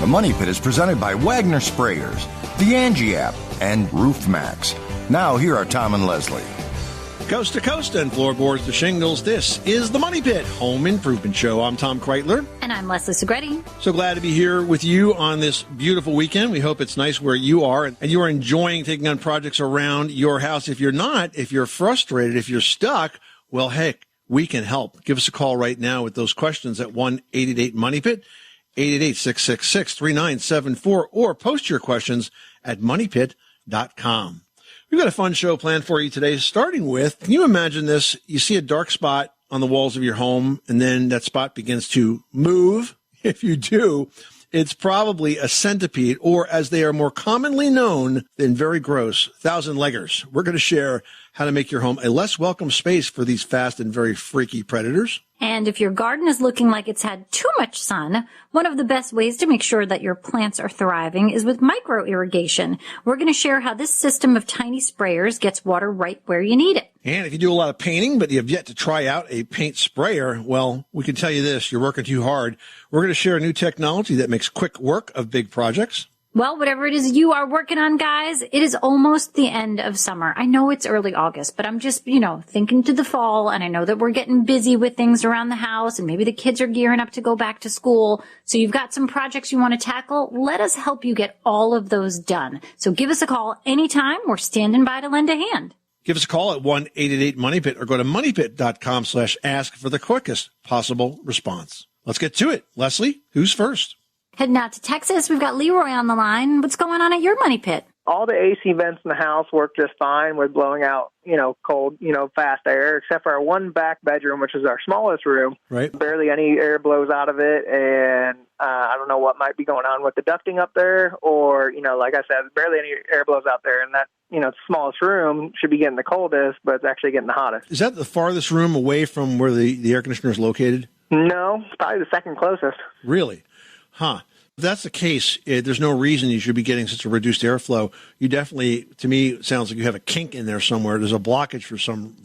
The Money Pit is presented by Wagner Sprayers, the Angie app, and Roof Max. Now, here are Tom and Leslie. Coast to coast and floorboards to shingles, this is the Money Pit Home Improvement Show. I'm Tom Kreitler. And I'm Leslie Segretti. So glad to be here with you on this beautiful weekend. We hope it's nice where you are and you are enjoying taking on projects around your house. If you're not, if you're frustrated, if you're stuck, well, heck, we can help. Give us a call right now with those questions at 1-888-MONEYPIT, 888-666-3974, or post your questions at moneypit.com. We've got a fun show planned for you today, starting with, can you imagine this? You see a dark spot on the walls of your home, and then that spot begins to move. If you do, it's probably a centipede, or as they are more commonly known than very gross, thousand-leggers. We're going to share how to make your home a less welcome space for these fast and very freaky predators. And if your garden is looking like it's had too much sun, one of the best ways to make sure that your plants are thriving is with micro-irrigation. We're going to share how this system of tiny sprayers gets water right where you need it. And if you do a lot of painting, but you have yet to try out a paint sprayer, well, we can tell you this, you're working too hard. We're going to share a new technology that makes quick work of big projects. Well, whatever it is you are working on, guys, it is almost the end of summer. I know it's early August, but I'm just, thinking to the fall, and I know that we're getting busy with things around the house, and maybe the kids are gearing up to go back to school. So you've got some projects you want to tackle. Let us help you get all of those done. So give us a call anytime. We're standing by to lend a hand. Give us a call at 1-888-MONEYPIT or go to moneypit.com/ask for the quickest possible response. Let's get to it. Leslie, who's first? Heading out to Texas, we've got Leroy on the line. What's going on at your Money Pit? All the AC vents in the house work just fine with blowing out, cold, fast air, except for our one back bedroom, which is our smallest room. Right. Barely any air blows out of it, and I don't know what might be going on with the ducting up there, or, like I said, barely any air blows out there, and that, the smallest room should be getting the coldest, but it's actually getting the hottest. Is that the farthest room away from where the air conditioner is located? No, it's probably the second closest. Really? Huh. If that's the case, there's no reason you should be getting such a reduced airflow. You definitely, to me, it sounds like you have a kink in there somewhere. There's a blockage for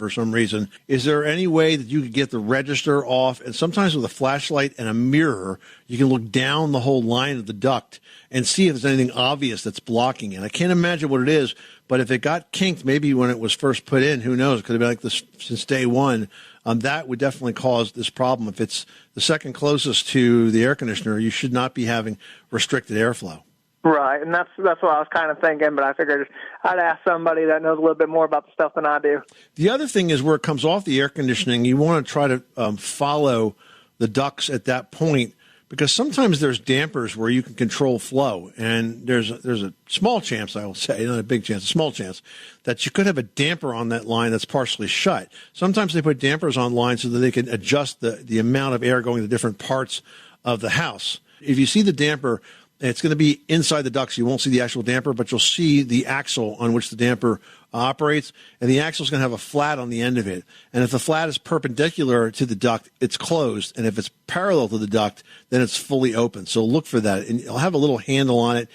some reason. Is there any way that you could get the register off? And sometimes with a flashlight and a mirror, you can look down the whole line of the duct and see if there's anything obvious that's blocking it. I can't imagine what it is, but if it got kinked maybe when it was first put in, who knows? It could have been like this since day one. That would definitely cause this problem. If it's the second closest to the air conditioner, you should not be having restricted airflow. Right, and that's what I was kind of thinking, but I figured I'd ask somebody that knows a little bit more about the stuff than I do. The other thing is where it comes off the air conditioning, you want to try to follow the ducts at that point, because sometimes there's dampers where you can control flow, and there's a small chance, I will say, not a big chance, a small chance, that you could have a damper on that line that's partially shut. Sometimes they put dampers on lines so that they can adjust the amount of air going to different parts of the house. If you see the damper, it's going to be inside the ducts. You won't see the actual damper, but you'll see the axle on which the damper operates, and the axle is going to have a flat on the end of it. And if the flat is perpendicular to the duct, it's closed. And if it's parallel to the duct, then it's fully open. So look for that. And it'll have a little handle on it,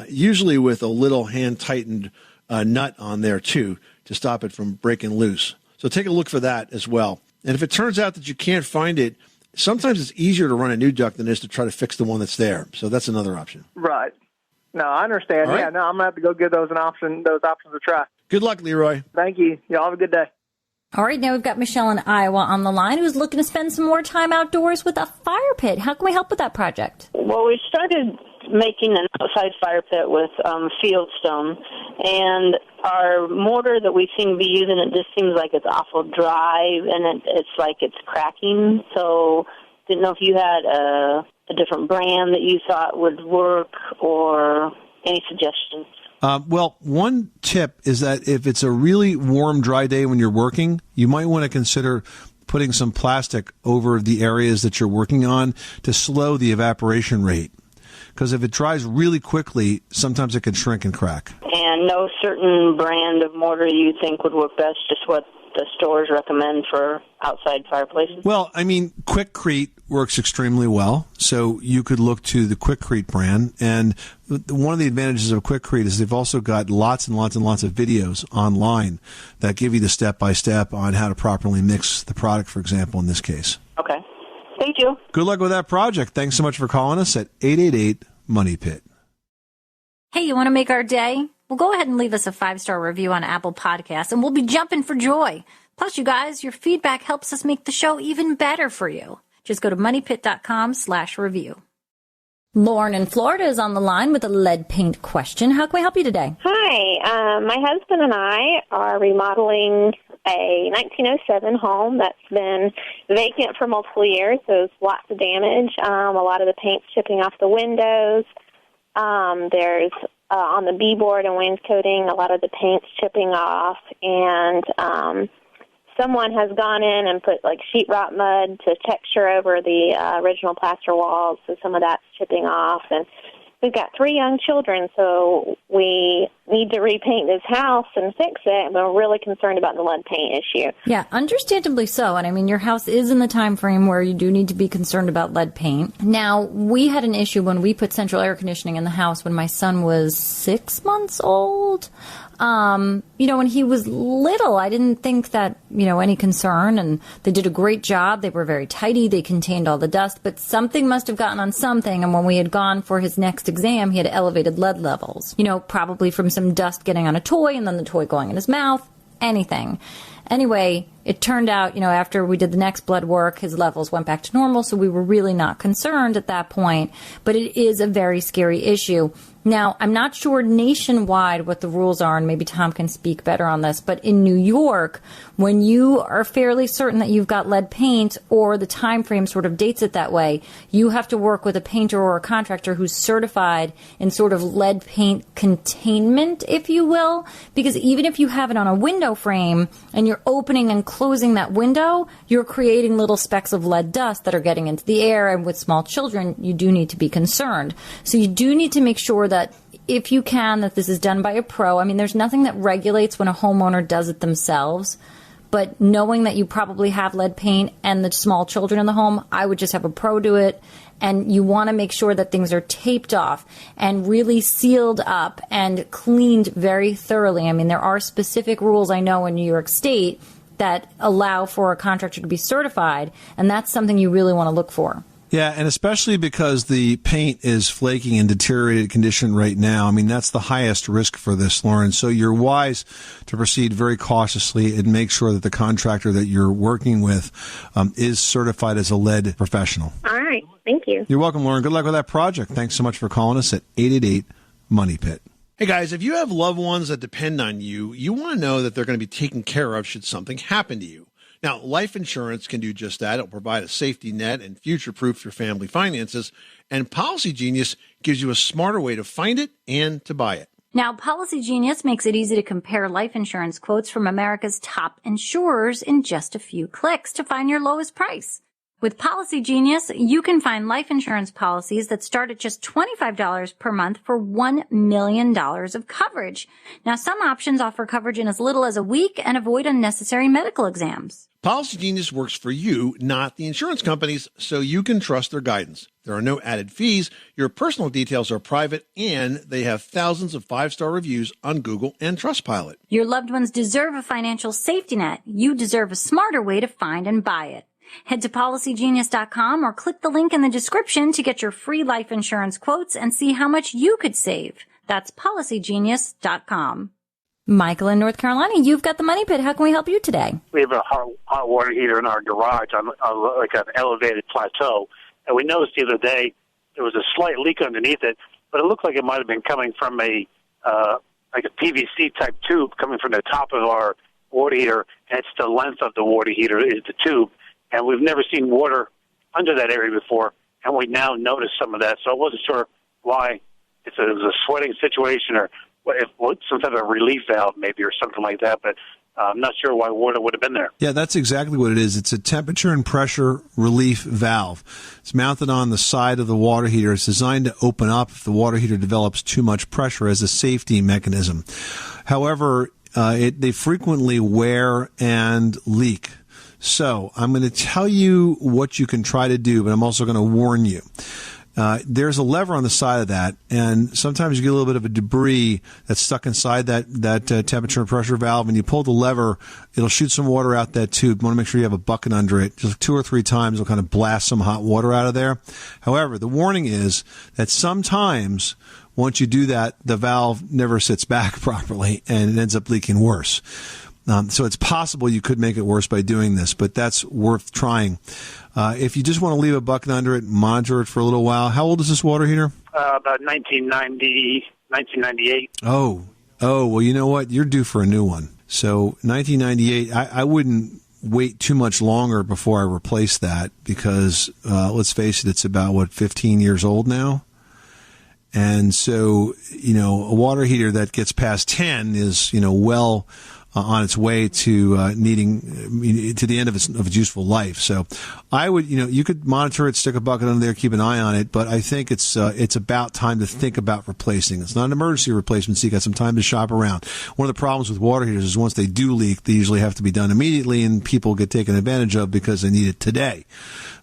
usually with a little hand-tightened nut on there, too, to stop it from breaking loose. So take a look for that as well. And if it turns out that you can't find it, sometimes it's easier to run a new duct than it is to try to fix the one that's there. So that's another option. Right. No, I understand. All right. Yeah, no, I'm going to have to go give those options a try. Good luck, Leroy. Thank you. Y'all have a good day. All right, now we've got Michelle in Iowa on the line who's looking to spend some more time outdoors with a fire pit. How can we help with that project? Well, we started making an outside fire pit with fieldstone, and our mortar that we seem to be using, it just seems like it's awful dry, and it's like it's cracking. So didn't know if you had a different brand that you thought would work, or any suggestions. Well, one tip is that if it's a really warm, dry day when you're working, you might want to consider putting some plastic over the areas that you're working on to slow the evaporation rate. Because if it dries really quickly, sometimes it can shrink and crack. And no certain brand of mortar you think would work best, just what the stores recommend for outside fireplaces? Well, I mean, Quikrete works extremely well, so you could look to the Quikrete brand. And one of the advantages of Quikrete is they've also got lots and lots and lots of videos online that give you the step-by-step on how to properly mix the product, for example, in this case. Okay. Thank you. Good luck with that project. Thanks so much for calling us at 888 Money Pit. Hey, you want to make our day? Well, go ahead and leave us a 5-star review on Apple Podcasts, and we'll be jumping for joy. Plus, you guys, your feedback helps us make the show even better for you. Just go to moneypit.com/review. Lauren in Florida is on the line with a lead paint question. How can we help you today? Hi. My husband and I are remodeling a 1907 home that's been vacant for multiple years. So there's lots of damage. A lot of the paint's chipping off the windows. There's on the B-board and wainscoting, a lot of the paint's chipping off. And someone has gone in and put like sheetrock mud to texture over the original plaster walls, so some of that's chipping off. And we've got 3 young children, so we need to repaint this house and fix it, and we're really concerned about the lead paint issue. Yeah, understandably so. And I mean, your house is in the time frame where you do need to be concerned about lead paint. Now, we had an issue when we put central air conditioning in the house when my son was 6 months old. When he was little, I didn't think that, any concern, and they did a great job. They were very tidy. They contained all the dust, but something must have gotten on something. And when we had gone for his next exam, he had elevated lead levels, probably from some dust getting on a toy and then the toy going in his mouth, anything. Anyway, it turned out, after we did the next blood work, his levels went back to normal, so we were really not concerned at that point. But it is a very scary issue. Now, I'm not sure nationwide what the rules are, and maybe Tom can speak better on this, but in New York, when you are fairly certain that you've got lead paint or the time frame sort of dates it that way, you have to work with a painter or a contractor who's certified in sort of lead paint containment, if you will, because even if you have it on a window frame and you're opening and closing that window, you're creating little specks of lead dust that are getting into the air, and with small children, you do need to be concerned. So you do need to make sure that if you can, that this is done by a pro. I mean, there's nothing that regulates when a homeowner does it themselves, but knowing that you probably have lead paint and the small children in the home, I would just have a pro do it. And you want to make sure that things are taped off and really sealed up and cleaned very thoroughly. I mean, there are specific rules I know in New York State that allow for a contractor to be certified, and that's something you really want to look for. Yeah, and especially because the paint is flaking in deteriorated condition right now. I mean, that's the highest risk for this, Lauren. So you're wise to proceed very cautiously and make sure that the contractor that you're working with is certified as a lead professional. All right. Thank you. You're welcome, Lauren. Good luck with that project. Thanks so much for calling us at 888-MONEY-PIT. Hey, guys, if you have loved ones that depend on you, you want to know that they're going to be taken care of should something happen to you. Now, life insurance can do just that. It'll provide a safety net and future-proof your family finances. And Policy Genius gives you a smarter way to find it and to buy it. Now, Policy Genius makes it easy to compare life insurance quotes from America's top insurers in just a few clicks to find your lowest price. With Policy Genius, you can find life insurance policies that start at just $25 per month for $1 million of coverage. Now, some options offer coverage in as little as a week and avoid unnecessary medical exams. Policy Genius works for you, not the insurance companies, so you can trust their guidance. There are no added fees, your personal details are private, and they have thousands of 5-star reviews on Google and Trustpilot. Your loved ones deserve a financial safety net. You deserve a smarter way to find and buy it. Head to PolicyGenius.com or click the link in the description to get your free life insurance quotes and see how much you could save. That's PolicyGenius.com. Michael in North Carolina, you've got the Money Pit. How can we help you today? We have a hot water heater in our garage on like an elevated plateau, and we noticed the other day there was a slight leak underneath it, but it looked like it might have been coming from a PVC type tube coming from the top of our water heater, and it's the length of the water heater is the tube. And we've never seen water under that area before, and we now notice some of that. So I wasn't sure why. If it was a sweating situation or some type of relief valve maybe or something like that, but I'm not sure why water would have been there. Yeah, that's exactly what it is. It's a temperature and pressure relief valve. It's mounted on the side of the water heater. It's designed to open up if the water heater develops too much pressure as a safety mechanism. However, they frequently wear and leak. So I'm going to tell you what you can try to do, but I'm also going to warn you. there's a lever on the side of that, and sometimes you get a little bit of a debris that's stuck inside that temperature and pressure valve, and you pull the lever, it'll shoot some water out that tube. You want to make sure you have a bucket under it. Just 2 or 3 times, it'll kind of blast some hot water out of there. However, the warning is that sometimes once you do that, the valve never sits back properly, and it ends up leaking worse. So it's possible you could make it worse by doing this, but that's worth trying. If you just want to leave a bucket under it, monitor it for a little while. How old is this water heater? About 1998. Oh, well, you know what? You're due for a new one. So 1998, I wouldn't wait too much longer before I replace that because, let's face it, it's about, 15 years old now? And so, a water heater that gets past 10 is, well on its way to needing to the end of its useful life. So I would, you could monitor it, stick a bucket under there, keep an eye on it, but I think it's about time to think about replacing. It's not an emergency replacement, so you got some time to shop around. One of the problems with water heaters is once they do leak, they usually have to be done immediately, and people get taken advantage of because they need it today.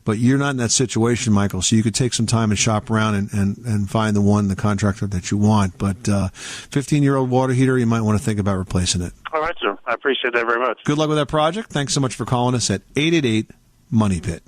But you're not in that situation, Michael, so you could take some time and shop around and find the contractor that you want. But 15-year-old water heater, you might want to think about replacing it. All right, sir. I appreciate that very much. Good luck with that project. Thanks so much for calling us at 888-MONEY-PIT.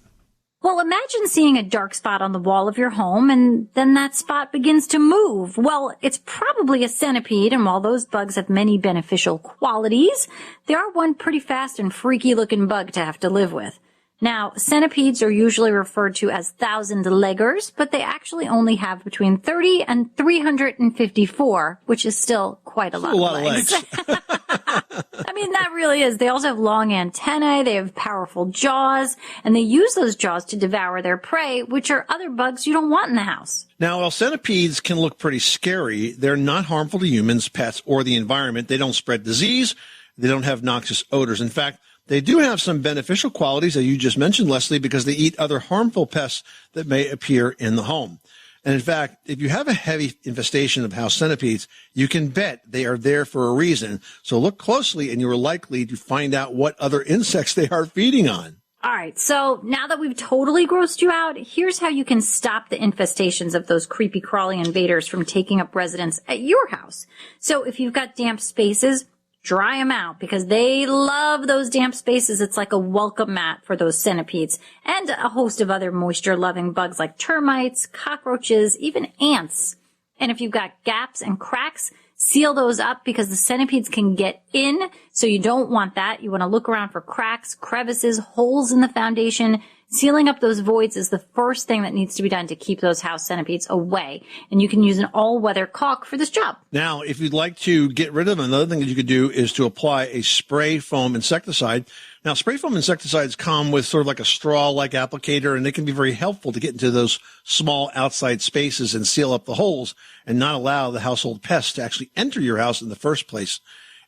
Well, imagine seeing a dark spot on the wall of your home, and then that spot begins to move. Well, it's probably a centipede, and while those bugs have many beneficial qualities, they are one pretty fast and freaky-looking bug to have to live with. Now, centipedes are usually referred to as thousand-leggers, but they actually only have between 30 and 354, which is still quite a lot of legs. I mean, that really is. They also have long antennae, they have powerful jaws, and they use those jaws to devour their prey, which are other bugs you don't want in the house. Now, while centipedes can look pretty scary, they're not harmful to humans, pets, or the environment. They don't spread disease. They don't have noxious odors. In fact, they do have some beneficial qualities that you just mentioned, Leslie, because they eat other harmful pests that may appear in the home. And in fact, if you have a heavy infestation of house centipedes, you can bet they are there for a reason. So look closely and you are likely to find out what other insects they are feeding on. All right, so now that we've totally grossed you out, here's how you can stop the infestations of those creepy crawly invaders from taking up residence at your house. So if you've got damp spaces, dry them out because they love those damp spaces. It's like a welcome mat for those centipedes and a host of other moisture-loving bugs like termites, cockroaches, even ants. And if you've got gaps and cracks, seal those up because the centipedes can get in, so you don't want that. You want to look around for cracks, crevices, holes in the foundation. Sealing up those voids is the first thing that needs to be done to keep those house centipedes away. And you can use an all-weather caulk for this job. Now, if you'd like to get rid of them, another thing that you could do is to apply a spray foam insecticide. Now, spray foam insecticides come with sort of like a straw-like applicator, and they can be very helpful to get into those small outside spaces and seal up the holes and not allow the household pests to actually enter your house in the first place.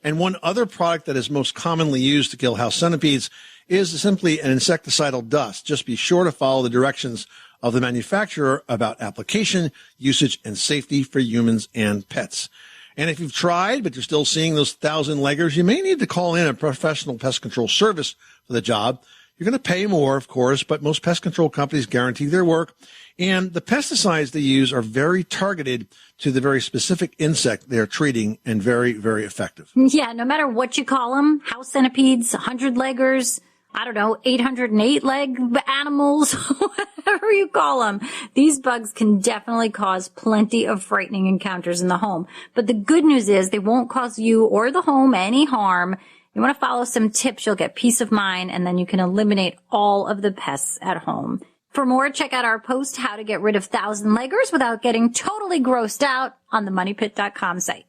And one other product that is most commonly used to kill house centipedes is simply an insecticidal dust. Just be sure to follow the directions of the manufacturer about application, usage, and safety for humans and pets. And if you've tried, but you're still seeing those thousand-leggers, you may need to call in a professional pest control service for the job. You're going to pay more, of course, but most pest control companies guarantee their work. And the pesticides they use are very targeted to the very specific insect they are treating and very, very effective. Yeah, no matter what you call them, house centipedes, 100-leggers, 808-leg animals, whatever you call them. These bugs can definitely cause plenty of frightening encounters in the home. But the good news is they won't cause you or the home any harm. You want to follow some tips, you'll get peace of mind, and then you can eliminate all of the pests at home. For more, check out our post, How to Get Rid of Thousand-Leggers Without Getting Totally Grossed Out, on the MoneyPit.com site.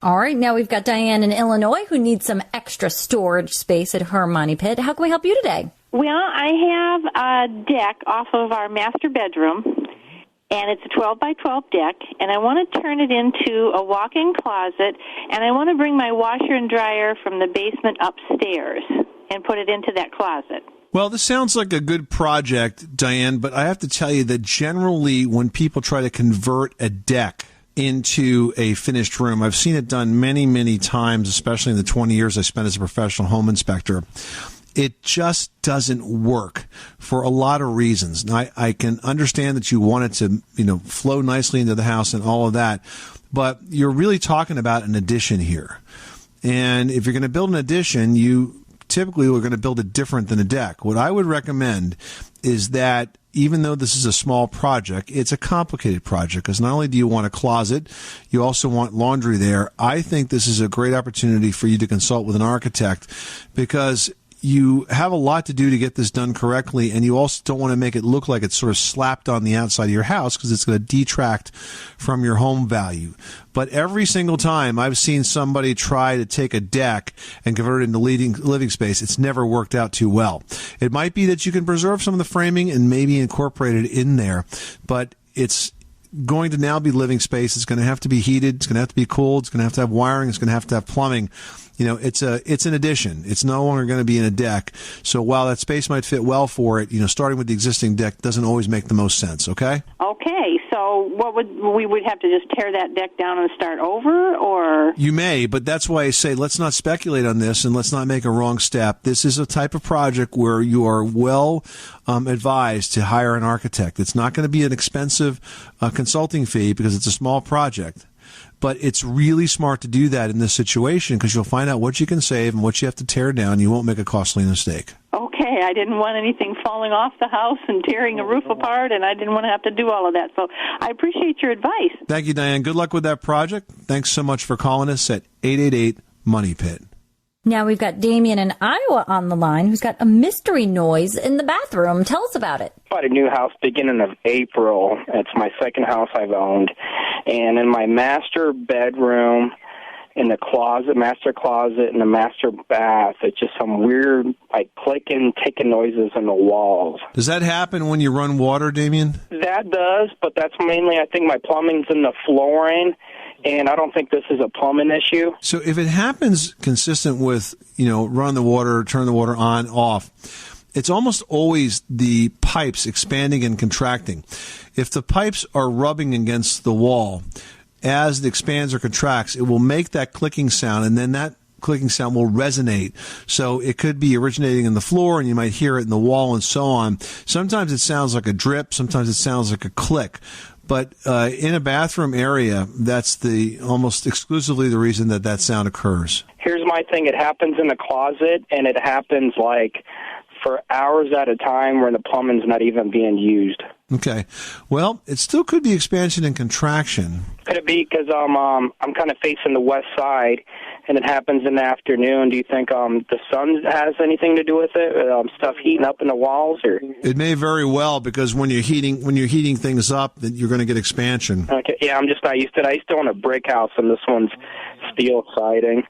All right, now we've got Diane in Illinois who needs some extra storage space at her Money Pit. How can we help you today? Well, I have a deck off of our master bedroom, and it's a 12 by 12 deck, and I want to turn it into a walk-in closet, and I want to bring my washer and dryer from the basement upstairs and put it into that closet. Well, this sounds like a good project, Diane, but I have to tell you that generally when people try to convert a deck into a finished room, I've seen it done many, many times, especially in the 20 years I spent as a professional home inspector. it just doesn't work for a lot of reasons. Now, I can understand that you want it to, flow nicely into the house and all of that, but you're really talking about an addition here. And if you're going to build an addition, you typically are going to build it different than a deck. What I would recommend is that even though this is a small project, it's a complicated project because not only do you want a closet, you also want laundry there. I think this is a great opportunity for you to consult with an architect because you have a lot to do to get this done correctly, and you also don't want to make it look like it's sort of slapped on the outside of your house because it's going to detract from your home value. But every single time I've seen somebody try to take a deck and convert it into living space, it's never worked out too well. It might be that you can preserve some of the framing and maybe incorporate it in there, but it's going to now be living space. It's going to have to be heated. It's going to have to be cooled. It's going to have wiring. It's going to have plumbing. It's an addition. It's no longer going to be in a deck. So while that space might fit well for it, starting with the existing deck doesn't always make the most sense. Okay. Okay. So we would have to just tear that deck down and start over, or? You may, but that's why I say let's not speculate on this and let's not make a wrong step. This is a type of project where you are well advised to hire an architect. It's not going to be an expensive consulting fee because it's a small project. But it's really smart to do that in this situation because you'll find out what you can save and what you have to tear down. You won't make a costly mistake. Okay, I didn't want anything falling off the house and tearing a roof apart, and I didn't want to have to do all of that. So I appreciate your advice. Thank you, Diane. Good luck with that project. Thanks so much for calling us at 888-MONEY-PIT. Now we've got Damien in Iowa on the line who's got a mystery noise in the bathroom. Tell us about it. I bought a new house beginning of April. It's my second house I've owned. And in my master bedroom, in the master closet, and the master bath, it's just some weird, clicking, ticking noises in the walls. Does that happen when you run water, Damien? That does, but that's mainly, I think my plumbing's in the flooring. And I don't think this is a plumbing issue. So if it happens consistent with, run the water, turn the water on, off, it's almost always the pipes expanding and contracting. If the pipes are rubbing against the wall, as it expands or contracts, it will make that clicking sound, and then that clicking sound will resonate. So it could be originating in the floor, and you might hear it in the wall and so on. Sometimes it sounds like a drip. Sometimes it sounds like a click. But in a bathroom area, that's almost exclusively the reason that sound occurs. Here's my thing. It happens in the closet, and it happens for hours at a time where the plumbing's not even being used. Okay. Well, it still could be expansion and contraction. Could it be because I'm kind of facing the west side, and it happens in the afternoon? Do you think the sun has anything to do with it? Stuff heating up in the walls, or? It may very well, because when you're heating things up, then you're going to get expansion. Okay. Yeah, I'm just not used to it. I used to own a brick house, and this one's steel siding.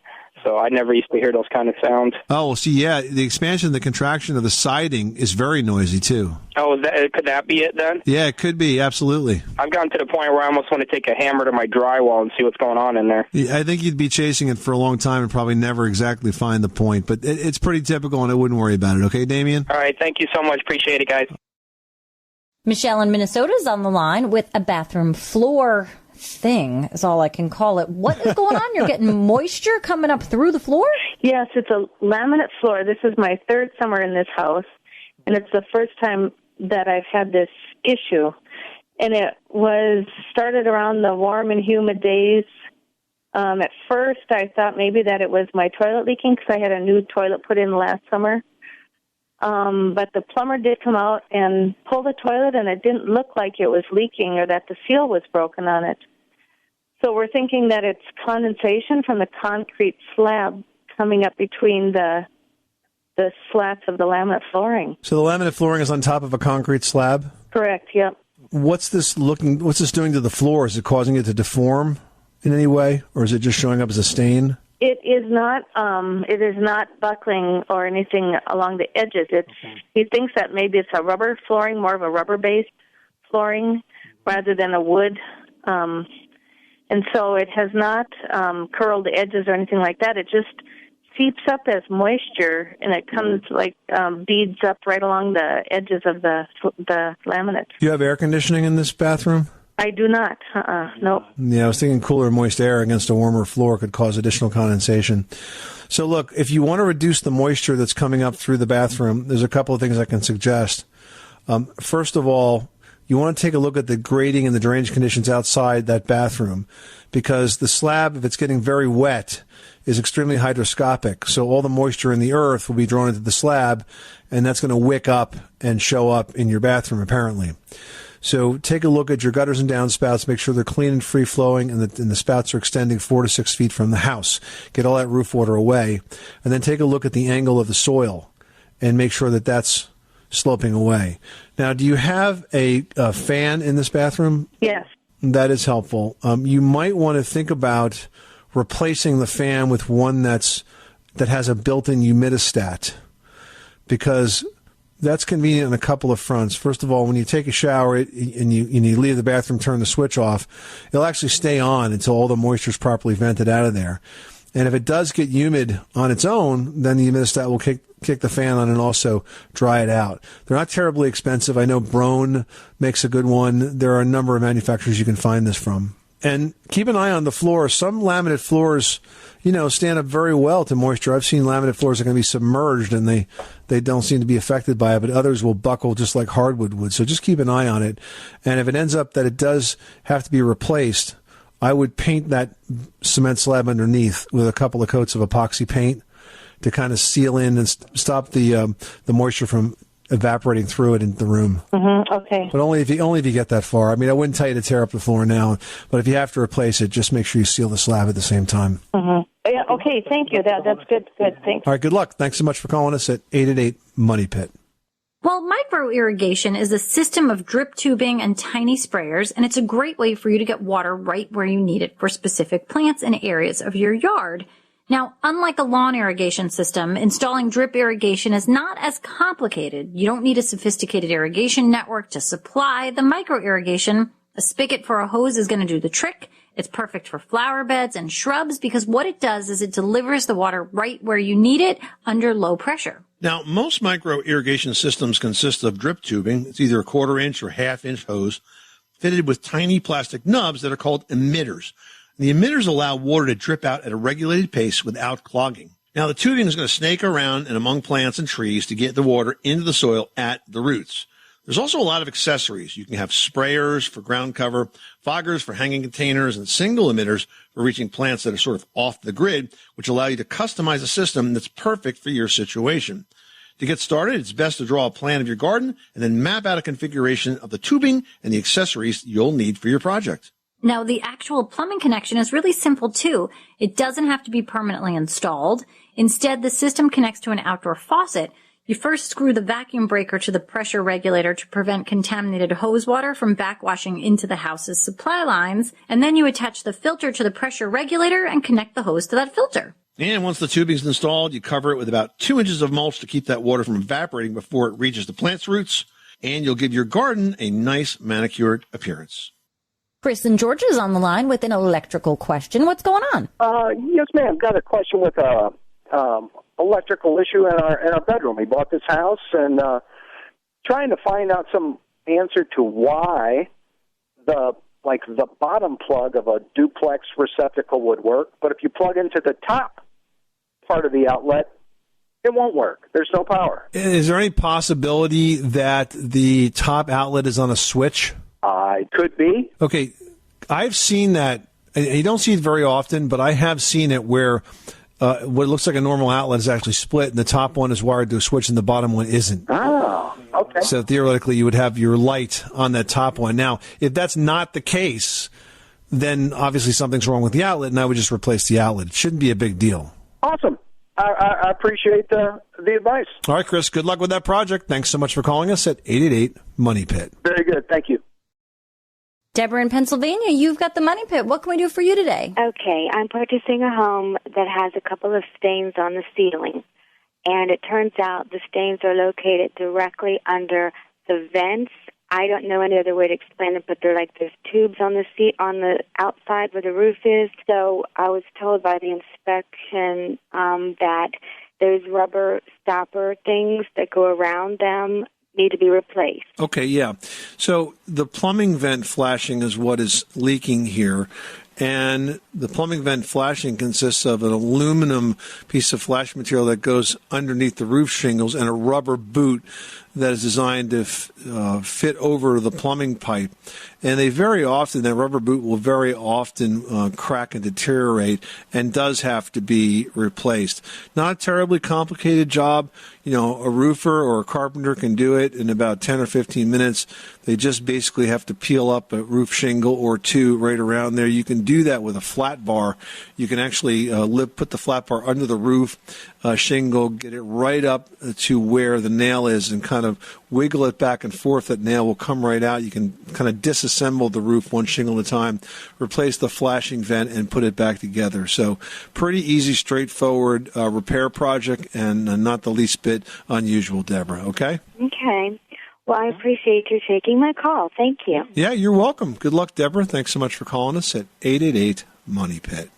So I never used to hear those kind of sounds. Oh, well, see, yeah, the expansion and the contraction of the siding is very noisy, too. Oh, could that be it, then? Yeah, it could be, absolutely. I've gotten to the point where I almost want to take a hammer to my drywall and see what's going on in there. Yeah, I think you'd be chasing it for a long time and probably never exactly find the point. But it's pretty typical, and I wouldn't worry about it. Okay, Damien? All right, thank you so much. Appreciate it, guys. Michelle in Minnesota is on the line with a bathroom floor thing is all I can call it. What is going on? You're getting moisture coming up through the floor? Yes, it's a laminate floor. This is my third summer in this house, and it's the first time that I've had this issue. And it was started around the warm and humid days. At first, I thought maybe that it was my toilet leaking because I had a new toilet put in last summer. But the plumber did come out and pull the toilet, and it didn't look like it was leaking or that the seal was broken on it. So we're thinking that it's condensation from the concrete slab coming up between the slats of the laminate flooring. So the laminate flooring is on top of a concrete slab? Correct, yep. What's this doing to the floor? Is it causing it to deform in any way, or is it just showing up as a stain? It is not buckling or anything along the edges. He thinks that maybe it's a rubber flooring, more of a rubber-based flooring rather than a wood. And so it has not curled the edges or anything like that. It just seeps up as moisture, and it comes beads up right along the edges of the laminate. Do you have air conditioning in this bathroom? I do not. Nope. Yeah, I was thinking cooler, moist air against a warmer floor could cause additional condensation. So look, if you want to reduce the moisture that's coming up through the bathroom, there's a couple of things I can suggest. First of all, you want to take a look at the grading and the drainage conditions outside that bathroom, because the slab, if it's getting very wet, is extremely hydroscopic. So all the moisture in the earth will be drawn into the slab, and that's going to wick up and show up in your bathroom, apparently. So take a look at your gutters and downspouts, make sure they're clean and free-flowing, and the spouts are extending 4 to 6 feet from the house. Get all that roof water away. And then take a look at the angle of the soil and make sure that that's sloping away. Now, do you have a fan in this bathroom? Yes. That is helpful. You might want to think about replacing the fan with one that has a built-in humidistat, because that's convenient on a couple of fronts. First of all, when you take a shower and you leave the bathroom, turn the switch off, it'll actually stay on until all the moisture is properly vented out of there. And if it does get humid on its own, then the humidistat will kick the fan on and also dry it out. They're not terribly expensive. I know Brone makes a good one. There are a number of manufacturers you can find this from. And keep an eye on the floor. Some laminate floors, stand up very well to moisture. I've seen laminate floors that can be submerged and they don't seem to be affected by it, but others will buckle just like hardwood would. So just keep an eye on it. And if it ends up that it does have to be replaced, I would paint that cement slab underneath with a couple of coats of epoxy paint to kind of seal in and stop the moisture from evaporating through it into the room. Mm-hmm. Okay. But only if you get that far. I mean, I wouldn't tell you to tear up the floor now, but if you have to replace it, just make sure you seal the slab at the same time. Mm-hmm. Yeah. Okay. Thank you. That's good. Good. Thanks. All right. Good luck. Thanks so much for calling us at 888-MONEY-PIT. Well, micro-irrigation is a system of drip tubing and tiny sprayers, and it's a great way for you to get water right where you need it for specific plants and areas of your yard. Now, unlike a lawn irrigation system, installing drip irrigation is not as complicated. You don't need a sophisticated irrigation network to supply the micro-irrigation. A spigot for a hose is going to do the trick. It's perfect for flower beds and shrubs because what it does is it delivers the water right where you need it under low pressure. Now, most micro-irrigation systems consist of drip tubing. It's either a 1/4-inch or 1/2-inch hose fitted with tiny plastic nubs that are called emitters. The emitters allow water to drip out at a regulated pace without clogging. Now, the tubing is going to snake around and among plants and trees to get the water into the soil at the roots. There's also a lot of accessories. You can have sprayers for ground cover, foggers for hanging containers, and single emitters for reaching plants that are sort of off the grid, which allow you to customize a system that's perfect for your situation. To get started, it's best to draw a plan of your garden and then map out a configuration of the tubing and the accessories you'll need for your project. Now, the actual plumbing connection is really simple, too. It doesn't have to be permanently installed. Instead, the system connects to an outdoor faucet. You first screw the vacuum breaker to the pressure regulator to prevent contaminated hose water from backwashing into the house's supply lines, and then you attach the filter to the pressure regulator and connect the hose to that filter. And once the tubing is installed, you cover it with about 2 inches of mulch to keep that water from evaporating before it reaches the plant's roots, and you'll give your garden a nice manicured appearance. Chris in Georgia is on the line with an electrical question. What's going on? Yes, ma'am. Got a question with a electrical issue in our bedroom. We bought this house and trying to find out some answer to why the bottom plug of a duplex receptacle would work, but if you plug into the top part of the outlet, it won't work. There's no power. Is there any possibility that the top outlet is on a switch? It could be. Okay, I've seen that. You don't see it very often, but I have seen it where what looks like a normal outlet is actually split, and the top one is wired to a switch, and the bottom one isn't. Oh, okay. So theoretically, you would have your light on that top one. Now, if that's not the case, then obviously something's wrong with the outlet, and I would just replace the outlet. It shouldn't be a big deal. Awesome. I appreciate the advice. All right, Chris, good luck with that project. Thanks so much for calling us at 888-MONEY-PIT. Very good. Thank you. Deborah in Pennsylvania, you've got the Money Pit. What can we do for you today? Okay, I'm purchasing a home that has a couple of stains on the ceiling, and it turns out the stains are located directly under the vents. I don't know any other way to explain it, but they're like there's tubes on the outside where the roof is. So I was told by the inspection that there's rubber stopper things that go around them, need to be replaced. Okay, yeah. So the plumbing vent flashing is what is leaking here. And the plumbing vent flashing consists of an aluminum piece of flash material that goes underneath the roof shingles and a rubber boot that is designed to fit over the plumbing pipe. And that rubber boot will very often crack and deteriorate and does have to be replaced. Not a terribly complicated job. A roofer or a carpenter can do it in about 10 or 15 minutes. They just basically have to peel up a roof shingle or two right around there. You can do that with a flat bar. You can actually put the flat bar under the roof shingle, get it right up to where the nail is and kind of wiggle it back and forth. That nail will come right out. You can kind of disassemble the roof one shingle at a time, replace the flashing vent, and put it back together. So pretty easy, straightforward repair project, and not the least bit unusual, Deborah. Okay? Okay. Well, I appreciate you taking my call. Thank you. Yeah, you're welcome. Good luck, Deborah. Thanks so much for calling us at 888-MONEY-PIT.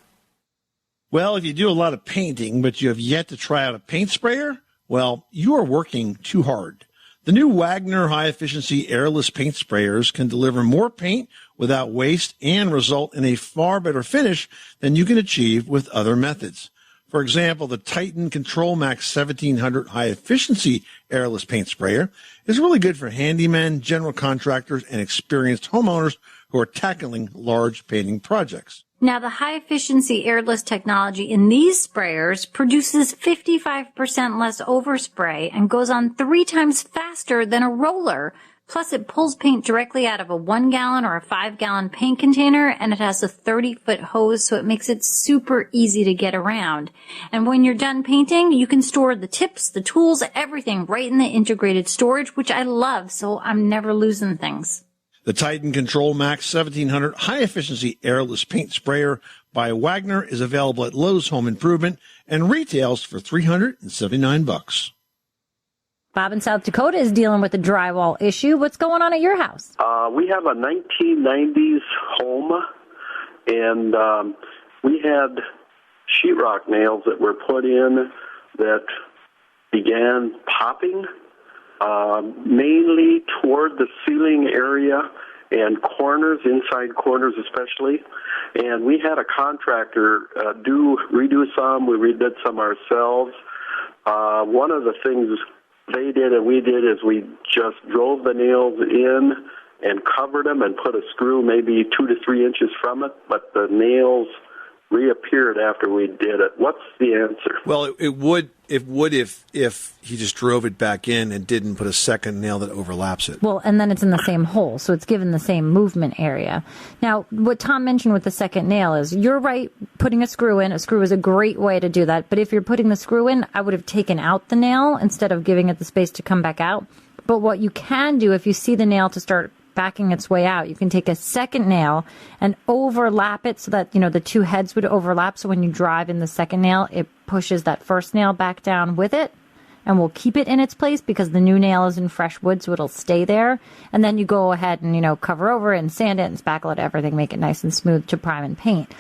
Well, if you do a lot of painting, but you have yet to try out a paint sprayer, well, you are working too hard. The new Wagner high-efficiency airless paint sprayers can deliver more paint without waste and result in a far better finish than you can achieve with other methods. For example, the Titan Control Max 1700 high-efficiency airless paint sprayer is really good for handymen, general contractors, and experienced homeowners who are tackling large painting projects. Now, the high-efficiency airless technology in these sprayers produces 55% less overspray and goes on 3 times faster than a roller. Plus, it pulls paint directly out of a 1-gallon or a 5-gallon paint container, and it has a 30-foot hose, so it makes it super easy to get around. And when you're done painting, you can store the tips, the tools, everything right in the integrated storage, which I love, so I'm never losing things. The Titan Control Max 1700 high-efficiency airless paint sprayer by Wagner is available at Lowe's Home Improvement and retails for $379. Bob in South Dakota is dealing with a drywall issue. What's going on at your house? We have a 1990s home, and we had sheetrock nails that were put in that began popping, mainly toward the ceiling area and corners, inside corners especially. And we had a contractor redo some. We redid some ourselves. One of the things they did and we did is we just drove the nails in and covered them and put a screw maybe 2 to 3 inches from it, but the nails reappeared after we did it. What's the answer? Well, it would if he just drove it back in and didn't put a second nail that overlaps it. Well, and then it's in the same hole, so it's given the same movement area. Now, what Tom mentioned with the second nail is, you're right, putting a screw in. A screw is a great way to do that. But if you're putting the screw in, I would have taken out the nail instead of giving it the space to come back out. But what you can do, if you see the nail to start backing its way out, you can take a second nail and overlap it so that, the two heads would overlap. So when you drive in the second nail, it pushes that first nail back down with it and will keep it in its place because the new nail is in fresh wood, so it'll stay there. And then you go ahead and, cover over it and sand it and spackle it, everything, make it nice and smooth to prime and paint.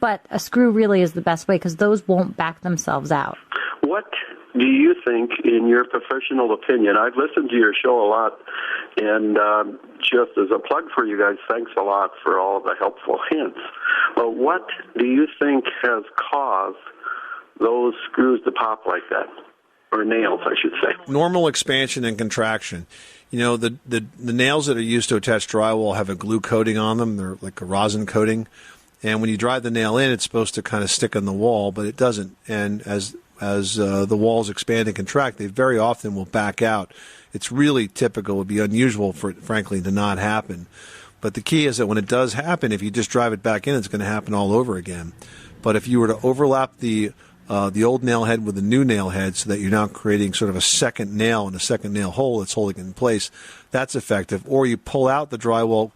But a screw really is the best way because those won't back themselves out. What do you think, in your professional opinion? I've listened to your show a lot, and just as a plug for you guys, thanks a lot for all the helpful hints. But what do you think has caused those screws to pop like that? Or nails, I should say. Normal expansion and contraction. The nails that are used to attach drywall have a glue coating on them. They're like a rosin coating. And when you drive the nail in, it's supposed to kind of stick on the wall, but it doesn't. And as the walls expand and contract, they very often will back out. It's really typical. It would be unusual for it, frankly, to not happen. But the key is that when it does happen, if you just drive it back in, it's going to happen all over again. But if you were to overlap the old nail head with the new nail head so that you're now creating sort of a second nail and a second nail hole that's holding it in place, that's effective. Or you pull out the drywall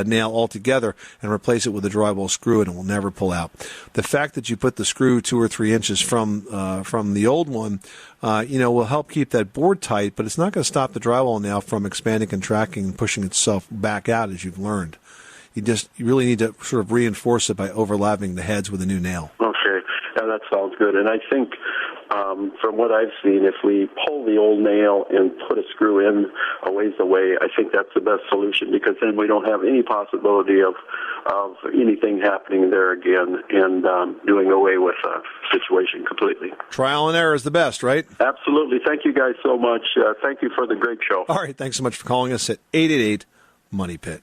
nail altogether and replace it with a drywall screw, and it will never pull out. The fact that you put the screw 2 or 3 inches from the old one, will help keep that board tight, but it's not going to stop the drywall nail from expanding, contracting, and pushing itself back out, as you've learned. You really need to sort of reinforce it by overlapping the heads with a new nail. Okay. Yeah, that sounds good. And I think from what I've seen, if we pull the old nail and put a screw in a ways away, I think that's the best solution, because then we don't have any possibility of anything happening there again and doing away with the situation completely. Trial and error is the best, right? Absolutely. Thank you guys so much. Thank you for the great show. All right. Thanks so much for calling us at 888-MONEY-PIT.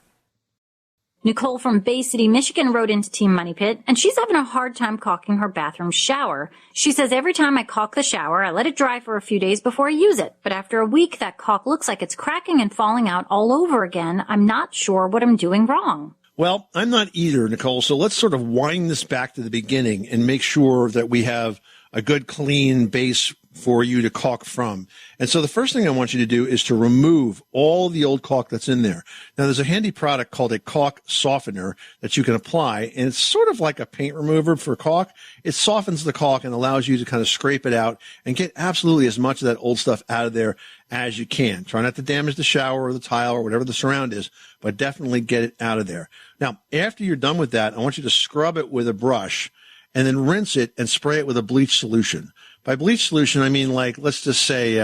Nicole from Bay City, Michigan wrote into Team Money Pit, and she's having a hard time caulking her bathroom shower. She says every time I caulk the shower, I let it dry for a few days before I use it. But after a week, that caulk looks like it's cracking and falling out all over again. I'm not sure what I'm doing wrong. Well, I'm not either, Nicole. So let's sort of wind this back to the beginning and make sure that we have a good, clean base for you to caulk from. And so the first thing I want you to do is to remove all the old caulk that's in there. Now, there's a handy product called a caulk softener that you can apply, and it's sort of like a paint remover for caulk. It softens the caulk and allows you to kind of scrape it out and get absolutely as much of that old stuff out of there as you can. Try not to damage the shower or the tile or whatever the surround is, but definitely get it out of there. Now, after you're done with that, I want you to scrub it with a brush and then rinse it and spray it with a bleach solution. By bleach solution, I mean, like, let's just say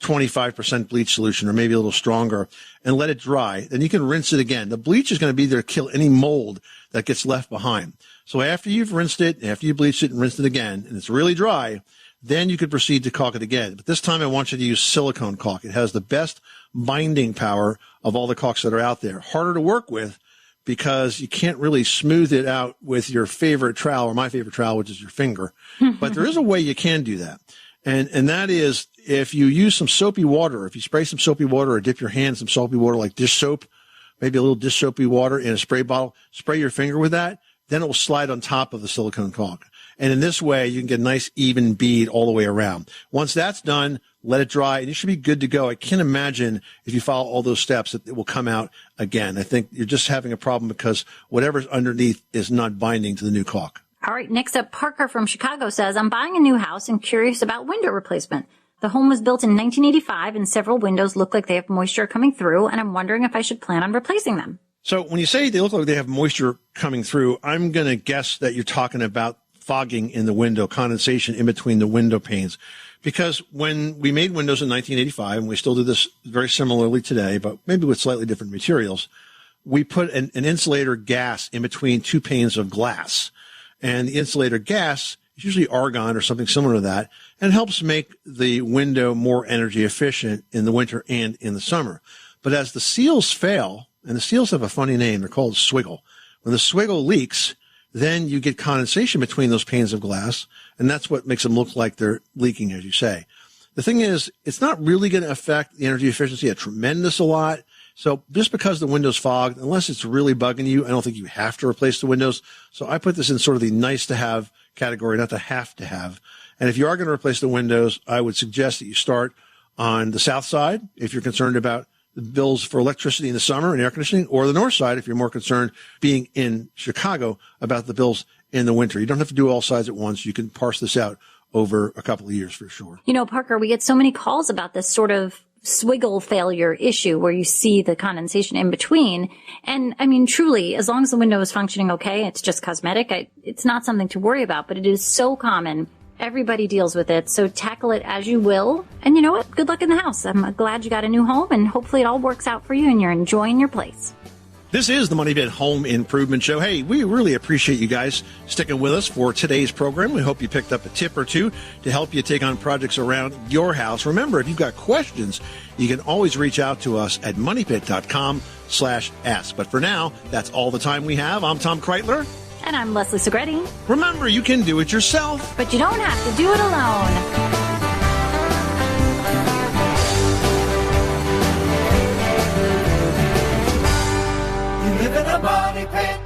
25% bleach solution, or maybe a little stronger, and let it dry. Then you can rinse it again. The bleach is going to be there to kill any mold that gets left behind. So after you've rinsed it, after you bleached it and rinsed it again, and it's really dry, then you could proceed to caulk it again. But this time I want you to use silicone caulk. It has the best binding power of all the caulks that are out there. Harder to work with, because you can't really smooth it out with your favorite trowel, or my favorite trowel, which is your finger. But there is a way you can do that. And that is, if you use some soapy water, if you spray some soapy water or dip your hand in some soapy water like dish soap, maybe a little dish soapy water in a spray bottle, spray your finger with that, then it will slide on top of the silicone caulk. And in this way, you can get a nice even bead all the way around. Once that's done, let it dry, and you should be good to go. I can't imagine if you follow all those steps that it will come out again. I think you're just having a problem because whatever's underneath is not binding to the new caulk. All right, next up, Parker from Chicago says, I'm buying a new house and curious about window replacement. The home was built in 1985, and several windows look like they have moisture coming through, and I'm wondering if I should plan on replacing them. So when you say they look like they have moisture coming through, I'm going to guess that you're talking about fogging in the window, condensation in between the window panes. Because when we made windows in 1985, and we still do this very similarly today, but maybe with slightly different materials, we put an insulator gas in between two panes of glass. And the insulator gas is usually argon or something similar to that, and helps make the window more energy efficient in the winter and in the summer. But as the seals fail, and the seals have a funny name, they're called swiggle. When the swiggle leaks, then you get condensation between those panes of glass, and that's what makes them look like they're leaking, as you say. The thing is, it's not really going to affect the energy efficiency a tremendous a lot. So just because the window's fogged, unless it's really bugging you, I don't think you have to replace the windows. So I put this in sort of the nice to have category, not the have to have. And if you are going to replace the windows, I would suggest that you start on the south side if you're concerned about the bills for electricity in the summer and air conditioning, or the north side if you're more concerned, being in Chicago, about the bills in the winter. You don't have to do all sides at once. You can parse this out over a couple of years for sure. You know, Parker, we get so many calls about this sort of swiggle failure issue where you see the condensation in between. And I mean, truly, as long as the window is functioning okay, it's just cosmetic. It's not something to worry about, but it is so common. Everybody deals with it, so tackle it as you will. And you know what? Good luck in the house. I'm glad you got a new home, and hopefully it all works out for you and you're enjoying your place. This is the Money Pit Home Improvement Show. Hey, we really appreciate you guys sticking with us for today's program. We hope you picked up a tip or two to help you take on projects around your house. Remember, if you've got questions, you can always reach out to us at moneypit.com/ask. But for now, that's all the time we have. I'm Tom Kreitler. And I'm Leslie Segretti. Remember, you can do it yourself, but you don't have to do it alone. You live in a money pit.